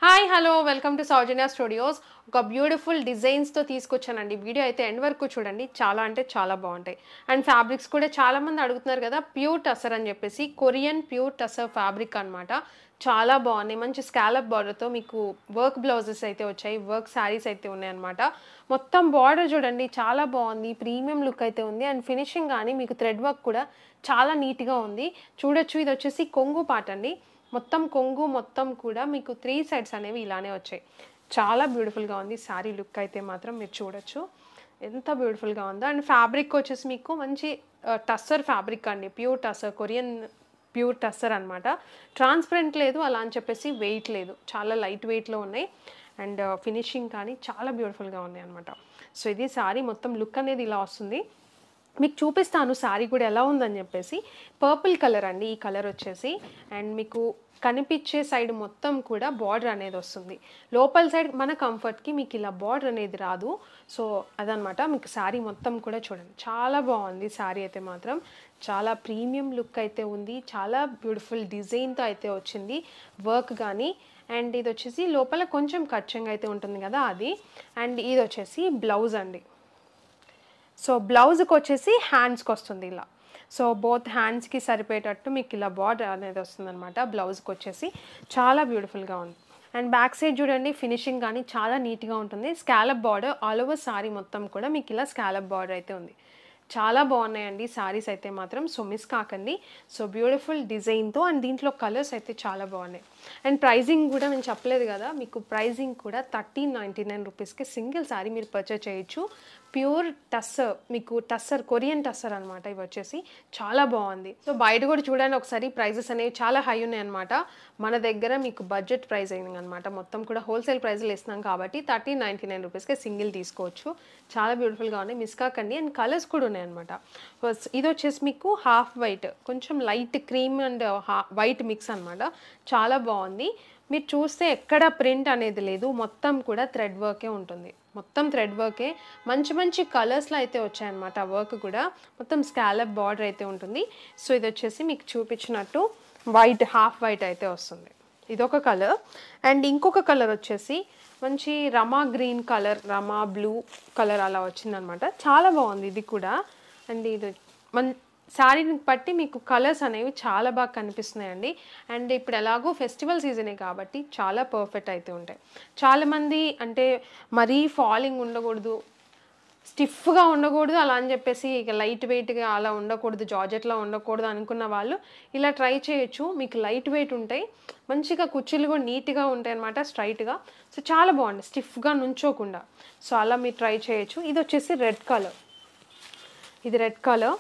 Hi hello welcome to Soujanya studios. ఒక beautiful డిజైన్స్తో తీసుకొచ్చానండి. Video అయితే ఎండ్ వరకు చూడండి, చాలా అంటే చాలా బాగుంటాయి. అండ్ ఫ్యాబ్రిక్స్ కూడా చాలామంది అడుగుతున్నారు కదా, ప్యూర్ టసర్ అని చెప్పేసి, కొరియన్ ప్యూర్ టసర్ ఫ్యాబ్రిక్ అనమాట. చాలా బాగున్నాయి. మంచి స్కాలప్ బార్డర్తో మీకు వర్క్ బ్లౌజెస్ అయితే వచ్చాయి, వర్క్ శారీస్ అయితే ఉన్నాయన్నమాట. మొత్తం బార్డర్ చూడండి, చాలా బాగుంది, ప్రీమియం లుక్ అయితే ఉంది. అండ్ ఫినిషింగ్ కానీ మీకు థ్రెడ్ వర్క్ కూడా చాలా నీట్గా ఉంది. చూడొచ్చు, ఇది వచ్చేసి కొంగు పాట అండి. మొత్తం కొంగు మొత్తం కూడా మీకు 3 సైడ్స్ అనేవి ఇలానే వచ్చాయి. చాలా బ్యూటిఫుల్గా ఉంది శారీ లుక్ అయితే మాత్రం మీరు చూడొచ్చు ఎంత బ్యూటిఫుల్గా ఉందో. అండ్ ఫ్యాబ్రిక్ వచ్చేసి మీకు మంచి టస్సర్ ఫ్యాబ్రిక్ అండి, pure tussar, Korean pure tussar అనమాట. ట్రాన్స్పరెంట్ లేదు అలా అని చెప్పేసి వెయిట్ లేదు, చాలా లైట్ వెయిట్లో ఉన్నాయి. అండ్ ఫినిషింగ్ కానీ చాలా బ్యూటిఫుల్గా ఉన్నాయి అనమాట. సో ఇది శారీ మొత్తం లుక్ అనేది ఇలా వస్తుంది. మీకు చూపిస్తాను శారీ కూడా ఎలా ఉందని చెప్పేసి. పర్పుల్ కలర్ అండి ఈ కలర్ వచ్చేసి. అండ్ మీకు కనిపించే సైడ్ మొత్తం కూడా బార్డర్ అనేది వస్తుంది. లోపల సైడ్ మన కంఫర్ట్కి మీకు ఇలా బార్డర్ అనేది రాదు. సో అదనమాట. మీకు శారీ మొత్తం కూడా చూడండి, చాలా బాగుంది శారీ అయితే మాత్రం. చాలా ప్రీమియం లుక్ అయితే ఉంది, చాలా బ్యూటిఫుల్ డిజైన్తో అయితే వచ్చింది వర్క్ కానీ. అండ్ ఇది వచ్చేసి లోపల కొంచెం కచ్చంగా అయితే ఉంటుంది కదా అది. అండ్ ఇది వచ్చేసి బ్లౌజ్ అండి. సో బ్లౌజ్కి వచ్చేసి హ్యాండ్స్కి వస్తుంది ఇలా. సో బోత్ హ్యాండ్స్కి సరిపోయేటట్టు మీకు ఇలా బార్డర్ అనేది వస్తుంది అనమాట. బ్లౌజ్కి వచ్చేసి చాలా బ్యూటిఫుల్గా ఉంది. అండ్ బ్యాక్ సైడ్ చూడండి, ఫినిషింగ్ కానీ చాలా నీట్గా ఉంటుంది. Scallop border all over sari మొత్తం కూడా మీకు ఇలా స్కాలప్ బార్డర్ అయితే ఉంది. చాలా బాగున్నాయండి శారీస్ అయితే మాత్రం. సో మిస్ కాకండి. సో బ్యూటిఫుల్ డిజైన్తో. అండ్ దీంట్లో కలర్స్ అయితే చాలా బాగున్నాయి. అండ్ ప్రైజింగ్ కూడా నేను చెప్పలేదు కదా, మీకు ప్రైజింగ్ కూడా 1399 రూపీస్కి సింగిల్ శారీ మీరు పర్చేస్ చేయొచ్చు. ప్యూర్ టస్సర్, మీకు టస్సర్, కొరియన్ టస్సర్ అనమాట. ఇవి వచ్చేసి చాలా బాగుంది. సో బయట కూడా చూడండి ఒకసారి, ప్రైజెస్ అనేవి చాలా హై ఉన్నాయి అనమాట. మన దగ్గర మీకు బడ్జెట్ ప్రైస్ అయింది అనమాట. మొత్తం కూడా హోల్సేల్ ప్రైస్లో ఇస్తున్నాం కాబట్టి 1399 రూపీస్కి సింగిల్ తీసుకోవచ్చు. చాలా బ్యూటిఫుల్గా ఉన్నాయి, మిస్ కాకండి. అండ్ కలర్స్ కూడా ఉన్నాయన్నమాట. ఇది వచ్చేసి మీకు హాఫ్ వైట్, కొంచెం light cream and white mix అనమాట. చాలా బాగుంది. మీరు చూస్తే ఎక్కడ ప్రింట్ అనేది లేదు, మొత్తం కూడా థ్రెడ్ వర్కే ఉంటుంది. మొత్తం థ్రెడ్ వర్కే. మంచి మంచి కలర్స్లో అయితే వచ్చాయన్నమాట. వర్క్ కూడా మొత్తం స్కాలప్ బార్డర్ అయితే ఉంటుంది. సో ఇది వచ్చేసి మీకు చూపించినట్టు వైట్, హాఫ్ వైట్ అయితే వస్తుంది. ఇదొక కలర్. అండ్ ఇంకొక కలర్ వచ్చేసి మంచి రమా గ్రీన్ కలర్, రమా బ్లూ కలర్ అలా వచ్చిందనమాట. చాలా బాగుంది ఇది కూడా. అండ్ ఇది శారీని బట్టి మీకు కలర్స్ అనేవి చాలా బాగా కనిపిస్తున్నాయండి. అండ్ ఇప్పుడు ఎలాగో ఫెస్టివల్ సీజనే కాబట్టి చాలా పర్ఫెక్ట్ అయితే ఉంటాయి. చాలామంది అంటే మరీ ఫాలింగ్ ఉండకూడదు, స్టిఫ్గా ఉండకూడదు అలా అని చెప్పేసి, ఇక లైట్ వెయిట్గా అలా ఉండకూడదు, జార్జెట్లా ఉండకూడదు అనుకున్న వాళ్ళు ఇలా ట్రై చేయొచ్చు. మీకు లైట్ వెయిట్ ఉంటాయి, మంచిగా కుర్చీలు కూడా నీట్గా ఉంటాయి అనమాట, స్ట్రైట్గా. సో చాలా బాగుంది, స్టిఫ్గా నుంచోకుండా. సో అలా మీరు ట్రై చేయొచ్చు. ఇది వచ్చేసి రెడ్ కలర్. ఇది రెడ్ కలర్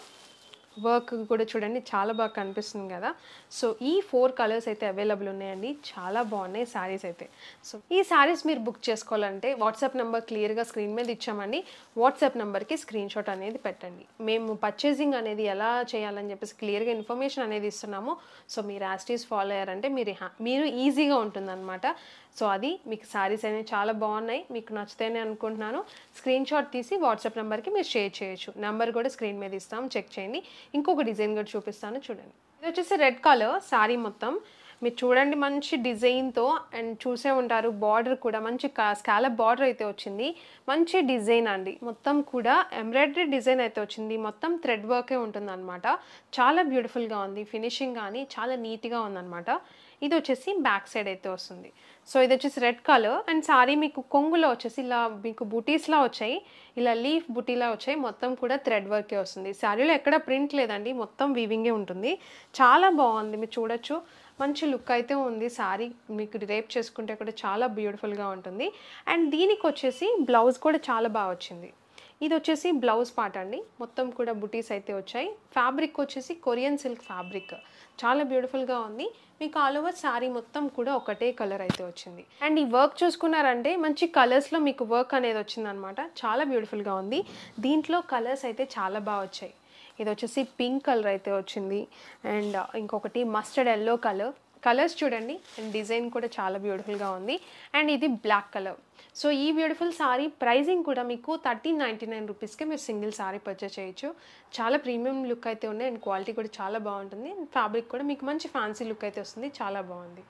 వర్క్ కూడా చూడండి, చాలా బాగా కనిపిస్తుంది కదా. సో ఈ 4 కలర్స్ అయితే అవైలబుల్ ఉన్నాయండి. చాలా బాగున్నాయి శారీస్ అయితే. సో ఈ శారీస్ మీరు బుక్ చేసుకోవాలంటే వాట్సాప్ నెంబర్ క్లియర్గా స్క్రీన్ మీద ఇచ్చామండి. వాట్సాప్ నెంబర్కి స్క్రీన్ షాట్ అనేది పెట్టండి. మేము పర్చేసింగ్ అనేది ఎలా చేయాలని చెప్పేసి క్లియర్గా ఇన్ఫర్మేషన్ అనేది ఇస్తున్నాము. సో మీరు యాస్టీస్ ఫాలో అయ్యారంటే మీరు ఈజీగా ఉంటుందన్నమాట. సో అది మీకు శారీస్ అనేవి చాలా బాగున్నాయి, మీకు నచ్చుతాయని అనుకుంటున్నాను. స్క్రీన్ షాట్ తీసి వాట్సాప్ నెంబర్కి మీరు షేర్ చేయొచ్చు. నెంబర్ కూడా స్క్రీన్ మీద ఇస్తాం, చెక్ చేయండి. ఇంకొక డిజైన్ కూడా చూపిస్తాను చూడండి. ఇది వచ్చేసి రెడ్ కలర్ శారీ మొత్తం మీరు చూడండి, మంచి డిజైన్తో. అండ్ చూసే ఉంటారు, బార్డర్ కూడా మంచి స్కాలప్ బార్డర్ అయితే వచ్చింది. మంచి డిజైన్ అండి, మొత్తం కూడా ఎంబ్రాయిడరీ డిజైన్ అయితే వచ్చింది. మొత్తం థ్రెడ్ వర్కే ఉంటుంది అనమాట. చాలా బ్యూటిఫుల్గా ఉంది, ఫినిషింగ్ కానీ చాలా నీట్గా ఉందన్నమాట. ఇది వచ్చేసి బ్యాక్ సైడ్ అయితే వస్తుంది. సో ఇది వచ్చేసి రెడ్ కలర్. అండ్ శారీ మీకు కొంగులో వచ్చేసి ఇలా మీకు బుటీస్లా వచ్చాయి, ఇలా లీఫ్ బుటీలా వచ్చాయి. మొత్తం కూడా థ్రెడ్ వర్కే వస్తుంది. శారీలో ఎక్కడ ప్రింట్ లేదండి, మొత్తం వీవింగే ఉంటుంది. చాలా బాగుంది, మీరు చూడొచ్చు. మంచి లుక్ అయితే ఉంది శారీ. మీకు రేప్ చేసుకుంటే కూడా చాలా బ్యూటిఫుల్గా ఉంటుంది. అండ్ దీనికి వచ్చేసి బ్లౌజ్ కూడా చాలా బాగా వచ్చింది. ఇది వచ్చేసి బ్లౌజ్ పార్ట్ అండి. మొత్తం కూడా బుటీస్ అయితే వచ్చాయి. ఫ్యాబ్రిక్ వచ్చేసి కొరియన్ సిల్క్ ఫ్యాబ్రిక్, చాలా బ్యూటిఫుల్గా ఉంది. మీకు ఆల్ ఓవర్ శారీ మొత్తం కూడా ఒకటే కలర్ అయితే వచ్చింది. అండ్ ఈ వర్క్ చూసుకున్నారంటే మంచి కలర్స్లో మీకు వర్క్ అనేది వచ్చిందనమాట. చాలా బ్యూటిఫుల్గా ఉంది. దీంట్లో కలర్స్ అయితే చాలా బాగా వచ్చాయి. ఇది వచ్చేసి పింక్ కలర్ అయితే వచ్చింది. అండ్ ఇంకొకటి మస్టర్డ్ ఎల్లో కలర్. కలర్స్ చూడండి, అండ్ డిజైన్ కూడా చాలా బ్యూటిఫుల్గా ఉంది. అండ్ ఇది బ్లాక్ కలర్. సో ఈ బ్యూటిఫుల్ సారీ ప్రైజింగ్ కూడా మీకు 1399 రూపీస్కే మీరు సింగిల్ సారీ పర్చేస్ చేయొచ్చు. చాలా ప్రీమియం లుక్ అయితే ఉన్నాయి. అండ్ క్వాలిటీ కూడా చాలా బాగుంటుంది. అండ్ ఫ్యాబ్రిక్ కూడా మీకు మంచి ఫ్యాన్సీ లుక్ అయితే వస్తుంది. చాలా బాగుంది.